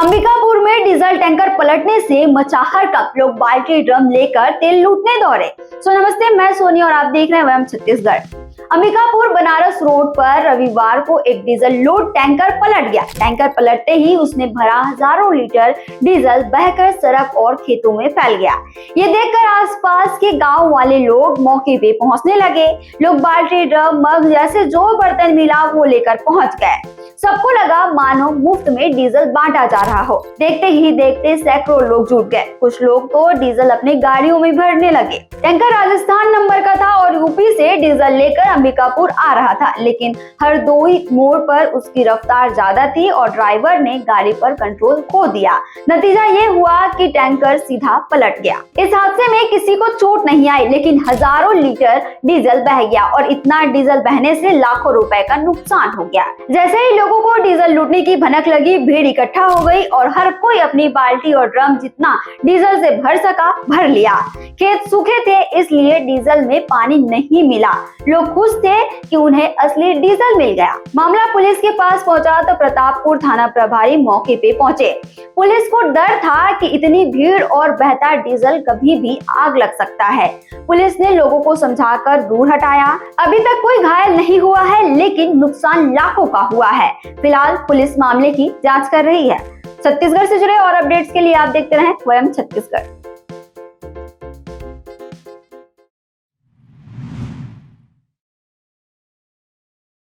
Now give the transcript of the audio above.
अंबिकापुर में diesel tanker पलटने से मचा हड़कंप। लोग बाल्टी ड्रम लेकर तेल लूटने दौड़े। नमस्ते, मैं सोनी और आप देख रहे हैं वयम छत्तीसगढ़। अंबिकापुर बनारस रोड पर रविवार को एक डीजल लोड टैंकर पलट गया। टैंकर पलटते ही उसने भरा हजारों लीटर डीजल बहकर सड़क और खेतों में फैल गया। ये देखकर आसपास के गांव वाले लोग मौके पे पहुंचने लगे। लोग बाल्टी, ड्रम, मग जैसे जो बर्तन मिला वो लेकर पहुंच गए। सबको लगा मानो मुफ्त में डीजल बांटा जा रहा हो। देखते ही देखते सैकड़ों लोग जुट गए। कुछ लोग तो डीजल अपने गाड़ियों में भरने लगे। टैंकर राजस्थान नंबर का था और यूपी से डीजल लेकर अंबिकापुर आ रहा था, लेकिन हरदोई मोड़ पर उसकी रफ्तार ज्यादा थी और ड्राइवर ने गाड़ी पर कंट्रोल खो दिया। नतीजा ये हुआ कि टैंकर सीधा पलट गया। इस हादसे में किसी को चोट नहीं आई, लेकिन हजारों लीटर डीजल बह गया और इतना डीजल बहने से लाखों रुपए का नुकसान हो गया। जैसे ही लोगों को डीजल लूटने की भनक लगी, भीड़ इकट्ठा हो गई और हर कोई अपनी बाल्टी और ड्रम जितना डीजल से भर सका भर लिया। खेत सूखे थे, इसलिए डीजल में पानी नहीं मिला। लोग खुश थे कि उन्हें असली डीजल मिल गया। मामला पुलिस के पास पहुंचा तो प्रतापपुर थाना प्रभारी मौके पे पहुंचे। पुलिस को डर था कि इतनी भीड़ और बहता डीजल कभी भी आग लग सकता है। पुलिस ने लोगों को समझाकर दूर हटाया। अभी तक कोई घायल नहीं हुआ है, लेकिन नुकसान लाखों का हुआ है। फिलहाल पुलिस मामले की जांच कर रही है। छत्तीसगढ़ से जुड़े और अपडेट्स के लिए आप देखते रहें वयम छत्तीसगढ़।